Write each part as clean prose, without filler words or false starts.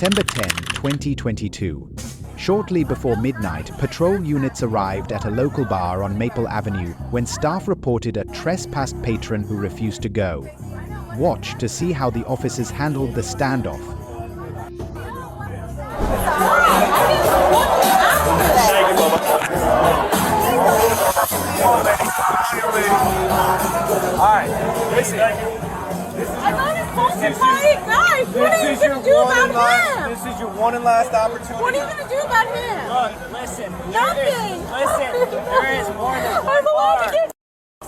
September 10, 2022. Shortly before midnight, patrol units arrived at a local bar on Maple Avenue when staff reported a trespassed patron who refused to go. Watch to see how the officers handled the standoff. Alright, listen. Guys, what are you going to do about him? This is your one and last opportunity. What are you going to do about him? Look, listen. Nothing. Listen, there is more than one I'm allowed bar. to get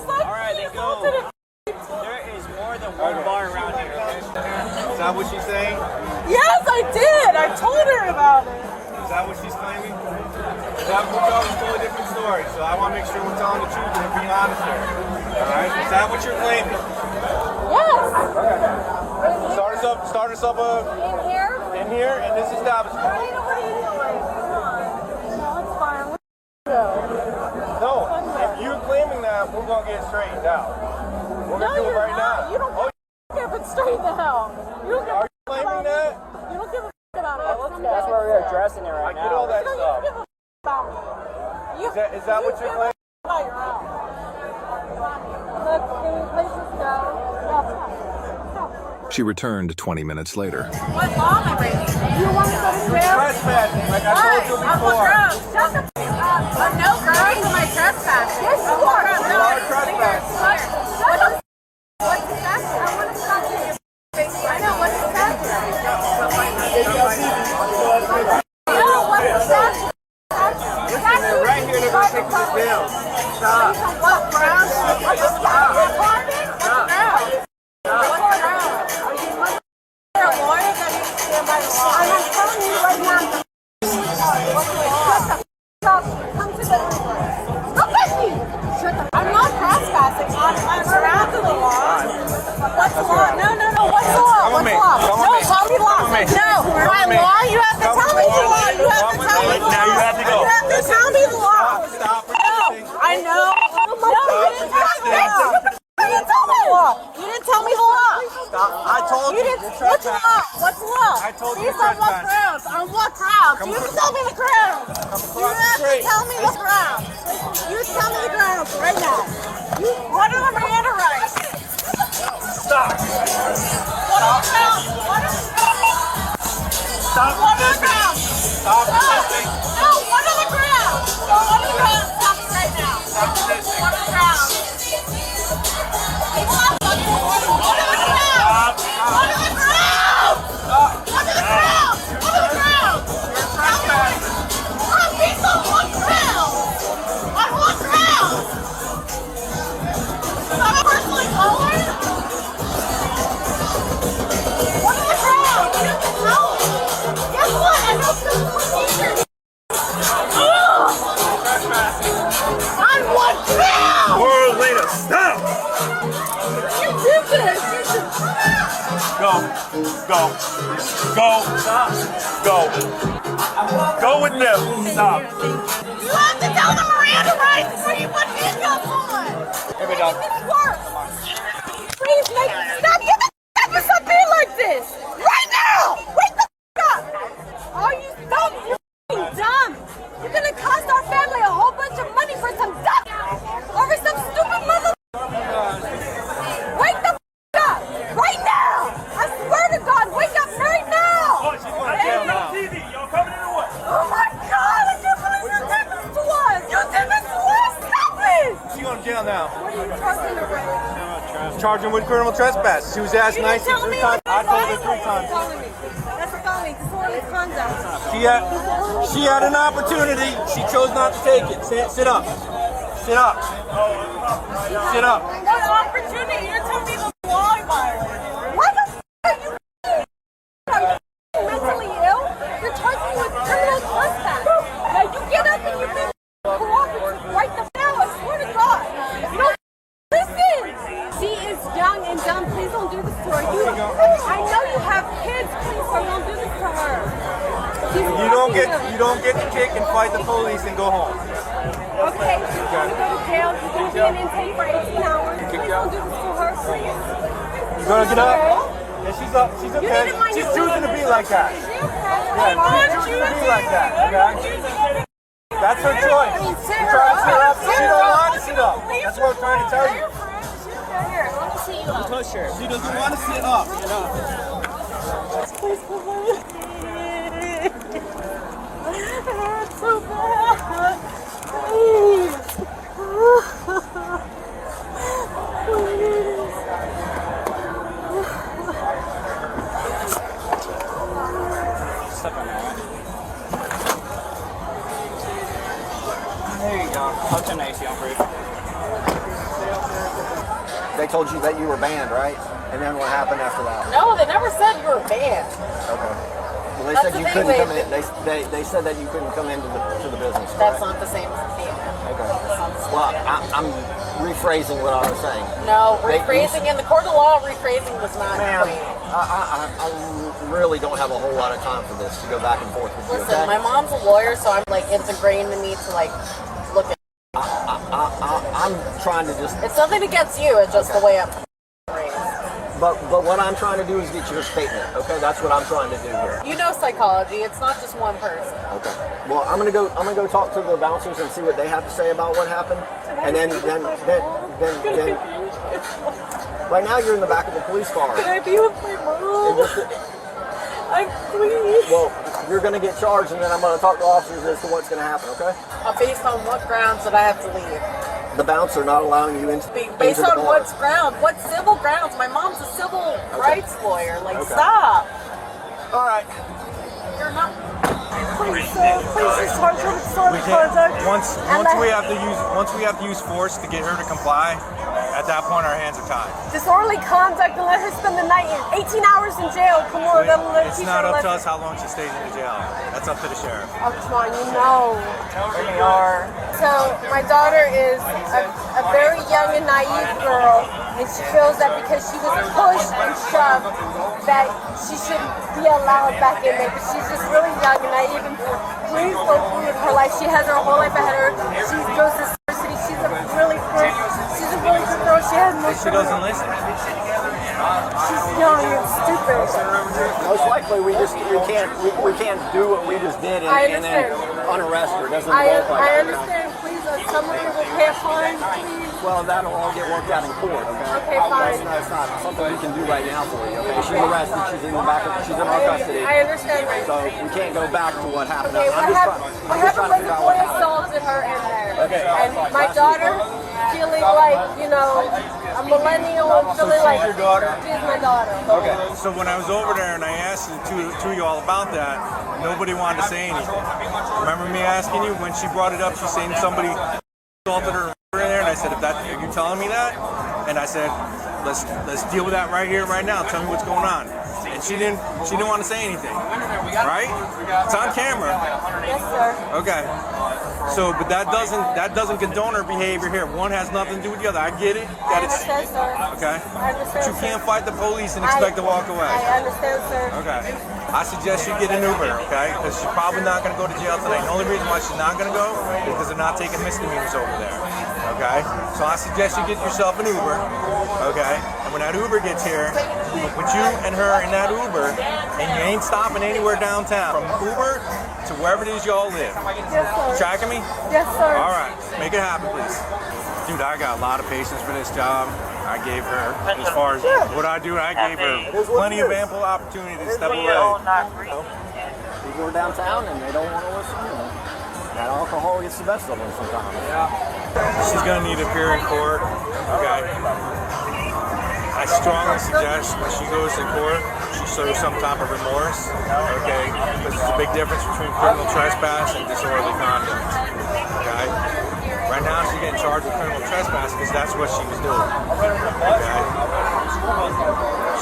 Alright, then go. There is more than one bar around here. Is that what she's saying? Yes, I did. I told her about it. Is that what she's claiming? That we're telling a totally different story, so I want to make sure we're telling the truth and being honest here. Alright? Is that what you're claiming? Yes. Start us up in here in this establishment. What are you doing? Come on. No, it's fine. No, if you're claiming that, we're going to get it straightened out. We're going to do it right now. You don't give it straight the hell. You don't Are you claiming that? You don't give a about it. That's where we're addressing it right now. I get all that You stuff. don't give a about me. Is that what you're claiming? About your own. Look, can we please just go? She returned 20 minutes later. What law am I breaking? You want to go to jail? Trespassing, like I told you before. Shut the f*** up. No girls in my trespassing. Yes, you are. You are trespassing. What's the statute? I want to stop you. I know, what's the statute? No, what's the statute? They're right here, they're going to take this down. Stop. What grounds? I just got your apartment. What grounds? What grounds? Are you a lawyer that needs to stand by the law? I'm telling you right now. What's the law? Shut the f*** up. Come to the... Look at me. Shut the... I'm not trespassing. I'm around to the law. What's the law? No. What's the law? What's the law? No, tell me the law. No, my law. You have to tell me the law. You have to tell me the law. Now you have to go. You have to tell me the law. Stop. No, I know. No, you didn't tell me the law. You didn't tell me the law. You didn't tell me the law. Stop. I told you. What's the law? What's the law? I told you. These are what grounds? On what grounds? You have to tell me the grounds. You have to tell me the grounds. You tell me the grounds right now. What are the Miranda rights? Stop. What are the grounds? What are the grounds? Stop. What are the grounds? Stop resisting. No, what are the grounds? What are the grounds? Stop it right now. Stop resisting. What are the grounds? What are the grounds? What are the grounds? What are the grounds? What are the grounds? What are the grounds? On these on what grounds? On what grounds? Is that personally colored? What are the grounds? You have to tell me. Guess what? I know some procedures. On what grounds? World leader, stop. You did this. You should Go. Go with them. Stop. You have to tell the Miranda rights before you put handcuffs on. Give me dog. This works. Please make stop. Get the f*** up and stop being like this. Right now. Wake the f*** up. Are you dumb? You're f***ing dumb. You're gonna cost our family a whole bunch of money for some dumb over some stupid mother. Wake the f*** up. Right now. I swear to God, wake up right now. Oh, she's going to jail now. Y'all coming in or what? Oh my God, I can't believe you did this to us! You did this to us! Stop it! She's going to jail now. What are you charging her with? Charging with criminal trespass. She was asked You didn't nicely tell 3 me times. I told her 3 That's times. felony. That's a felony. Disorderly conduct. She had an opportunity. She chose not to take it. Sit up. Sit up. Sit up. What opportunity? You're telling me the law violated. What the f*** are you doing? Are you mentally ill? You're charging me with criminal trespass. Now you get up and you be cooperative right the now. I swear to God. No, listen. She is young and dumb. Please don't do this to her. I know you have kids. Please don't do this to her. You don't get to kick and fight the police and go home. Okay, she's going to go to jail. She's going to be in intake for 18 hours. Please don't do this to her, please. You gonna get up? Yeah, she's up. She's okay. need to mind She's your choosing to be like that. Yeah, she's choosing to be like that. Okay. That's her choice. Sit She's her trying to sit up. up. She don't want to sit up. That's what I'm trying to tell you. Here, let me see you up. Push her. She doesn't want to sit up. Please come on. It's so bad. Please. Please. Step on that. There you go. I'll turn the AC on for you. They told you that you were banned, right? And then what happened after that? No, they never said you were banned. Okay. Well, they That's said the you thing, couldn't come wait. in. They said that you couldn't come into the business. That's correct? not the same statement. Okay. Well, I'm rephrasing what I was saying. No, They- rephrasing in the court of law, rephrasing was not Ma'am, clean. I really don't have a whole lot of time for this to go back and forth with you. Listen, Okay? my mom's a lawyer, so I'm like, it's ingrained in me to like look at. I'm trying to just. It's nothing against you. It's just the way I'm raised. But what I'm trying to do is get your statement. Okay, that's what I'm trying to do here. You know psychology. It's not just one person. Okay. Well, I'm gonna go talk to the bouncers and see what they have to say about what happened, and then right now you're in the back of the police car. Can I be with my And mom? just- Please. well, you're gonna get charged, and then I'm gonna talk to officers as to what's gonna happen. Okay? Based on what grounds did I have to leave? The bouncer not allowing you into Based the on bar. what grounds? What civil grounds? My mom's a civil rights lawyer. Like, Okay. stop. All right. You're not. Please just charge her with sort We of can't. conduct. Once And we have to use force to get her to comply. At that point, our hands are tied. Disorderly conduct and let her spend the night in 18 hours in jail. Come on, that'll let It's teach not her a up to lesson. us how long she stays in the jail. That's up to the sheriff. Oh, come on, you know. They are. So, my daughter is a very young and naive girl, and she feels that because she was pushed and shoved, that she shouldn't be allowed back in there. But she's just really young and naive, and please go through her life. She has her whole life ahead of her. She goes to university. She's a really good girl. She has no She doesn't listen. She's young and stupid. Most likely, we can't do what we just did I and then understand. unarrest her. Doesn't I work like that. understand. Please, someone will pay a fine, please. Well, that'll all get worked out in court. Okay. Okay, fine. That's not something we can do right now for you. Okay. She's arrested. She's in the back. She's in our custody. I understand that. So we can't go back to what happened. Okay, I'm what just happened trying when to the figure out boy what happened. assaulted her in there? Okay. And my daughter feeling like, you know, a millennial, feeling like your daughter? she's my daughter. Okay. So when I was over there and I asked the two of you all about that, nobody wanted to say anything. Remember me asking you when she brought it up? She's saying somebody assaulted her in there, and I said, "Are you telling me that?" And I said, "Let's deal with that right here, right now. Tell me what's going on." And she didn't want to say anything. Right? It's on camera. Yes, sir. Okay. So, but that doesn't condone her behavior here. One has nothing to do with the other. I get it. I understand, sir. Okay. I understand, But you can't fight the police and expect to walk away. I understand, sir. Okay. I suggest you get an Uber, okay? Because she's probably not going to go to jail today. The only reason why she's not going to go is because they're not taking misdemeanors over there, okay? So I suggest you get yourself an Uber, okay? And when that Uber gets here, we'll put you and her in that Uber, and you ain't stopping anywhere downtown. From Uber to wherever it is y'all live. Yes, sir. Tracking me? Yes, sir. All right. Make it happen, please. Dude, I got a lot of patience for this job. I gave her, as far as what I do, I gave her plenty of ample opportunity to step away. People are downtown and they don't want to listen. And that alcohol gets the best of them sometimes. She's gonna need to appear in court. Okay. I strongly suggest when she goes to court, she shows some type of remorse. Okay, because there's a big difference between criminal trespass and disorderly conduct. Okay. Right now she's getting charged with criminal trespass because that's what she was doing. Okay.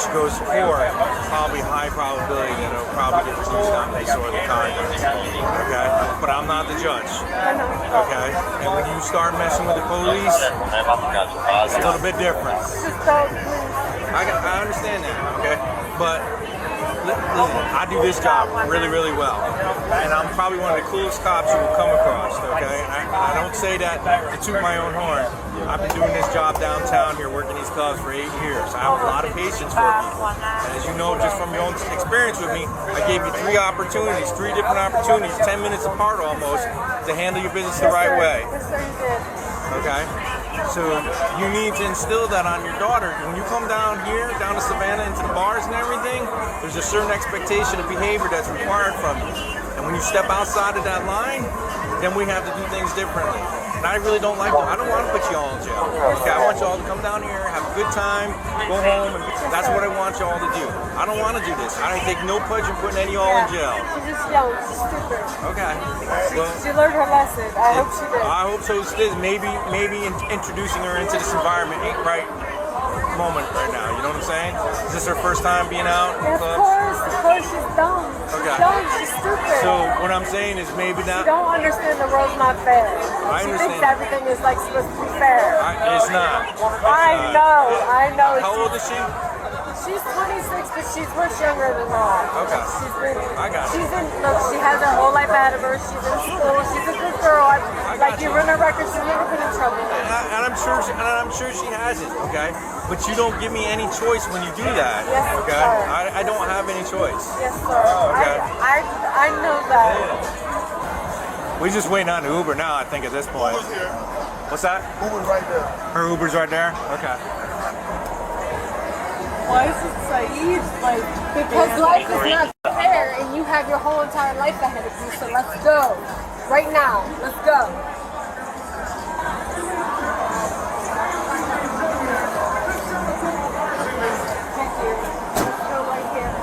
She goes to court, probably high probability that it'll probably get reduced down to disorderly conduct. Okay. But I'm not the judge. Okay. And when you start messing with the police, it's a little bit different. I understand that, okay? But listen, I do this job really, really well. And I'm probably one of the coolest cops you will come across, okay? I don't say that to toot my own horn. I've been doing this job downtown here, working these clubs for 8 years. I have a lot of patience for people. And as you know, just from your own experience with me, I gave you 3 opportunities, 3 different opportunities, 10 minutes apart almost, to handle your business the right way. Okay? So you need to instill that on your daughter. When you come down here, down to Savannah, into the bars and everything, there's a certain expectation of behavior that's required from you. And when you step outside of that line, then we have to do things differently. And I really don't like that. I don't want to put you all in jail. Okay, I want you all to come down here, have a good time, go home, and that's what I want you all to do. I don't want to do this. I take no pleasure in putting any of y'all in jail. She's just young. She's stupid. Okay. Well, she learned her lesson. I hope she did. I hope so. Maybe introducing her into this environment ain't right moment right now. You know what I'm saying? Is this her first time being out in clubs? Of course, she's dumb. Okay. She's dumb. She's stupid. So what I'm saying is maybe not. She don't understand the world's not fair. I She understand. thinks everything is like supposed to be fair. It's not. I know. How old is she? She's 26, but she's much younger than that. Okay. She's really. I got you. She has her whole life ahead of her. She's in school. She's a good girl. got you you. run her record, she's never been in trouble. And I'm sure she hasn't. Okay. But you don't give me any choice when you do that. Yes, okay. sir. I don't have any choice. Yes, sir. Okay. I know that. We're just waiting on the Uber now, I think, at this point. Uber's here. What's that? Uber's right there. Her Uber's right there? Okay. Why is it Saeed? Like, because life is not fair and you have your whole entire life ahead of you, so let's go. Right now. Let's go. Thank you. Go right here.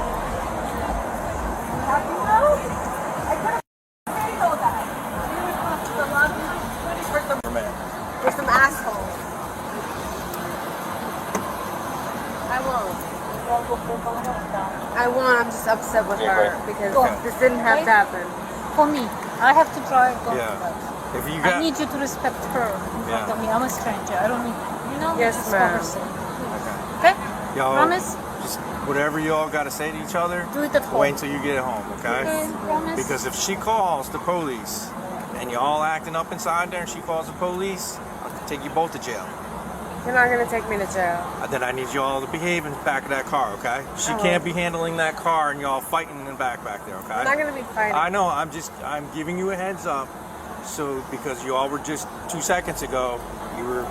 Happy now? I could have said all that. You were supposed to love me for some asshole. I won't. I'm just upset with her because this didn't have to happen. For me, I have to drive. If you got, I need you to respect her. Yeah. Me. I'm a stranger. I don't need, Yes, just ma'am. for her sake. Okay? y'all, Promise? just whatever y'all got to say to each other, Do it at home. wait until you get home, okay? Okay, promise? Because if she calls the police and y'all acting up inside there and she calls the police, I'll take you both to jail. You're not gonna take me to jail. Then I need y'all to behave in the back of that car, okay? She can't be handling that car and y'all fighting in the back there, okay? I'm not gonna be fighting. I know, I'm giving you a heads up, so because you all were just 2 seconds ago, you were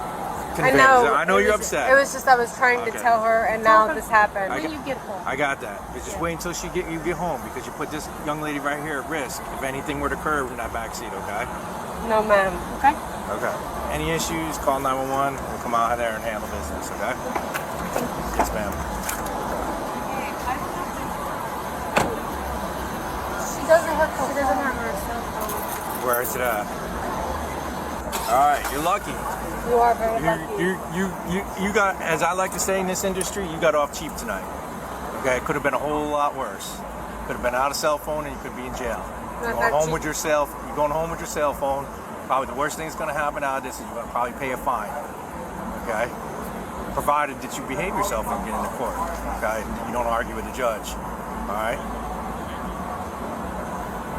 convinced. I know you're upset. It was just I was trying to tell her, and now this happened. When you get home. I got that. But just wait until you get home, because you put this young lady right here at risk if anything were to occur in that back seat, okay? No, ma'am. Okay? Okay. Any issues, call 911. We'll come out there and handle business, okay? Yes, ma'am. She doesn't have her cell phone. Where is it at? All right, you're lucky. You are very lucky. You got, as I like to say in this industry, you got off cheap tonight. Okay, it could have been a whole lot worse. Could have been out of cell phone and you could be in jail. You're going home with your cell phone. Probably the worst thing that's going to happen out of this is you're going to probably pay a fine. Okay, provided that you behave yourself when you get into court. Okay, you don't argue with the judge. All right.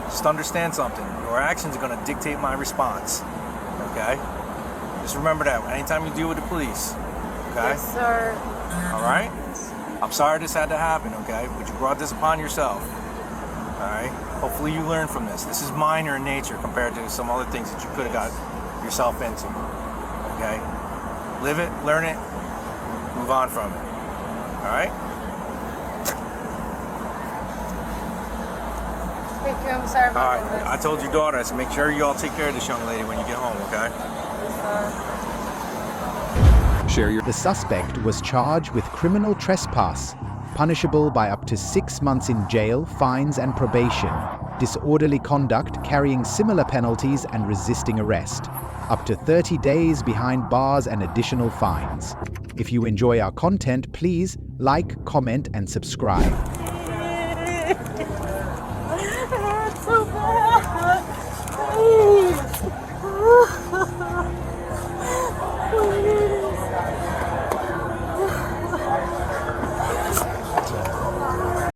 Just understand something. Your actions are going to dictate my response. Okay? Just remember that anytime you deal with the police. Okay? Yes, sir. All right? I'm sorry this had to happen, okay? But you brought this upon yourself. All right? Hopefully you learn from this. This is minor in nature compared to some other things that you could have got yourself into. Okay? Live it, learn it, move on from it. All right? Thank you. I'm sorry All about right. I told your daughter, I said, make sure you all take care of this young lady when you get home, okay? The suspect was charged with criminal trespass, punishable by up to 6 months in jail, fines and probation, disorderly conduct carrying similar penalties and resisting arrest, up to 30 days behind bars and additional fines. If you enjoy our content, please like, comment and subscribe.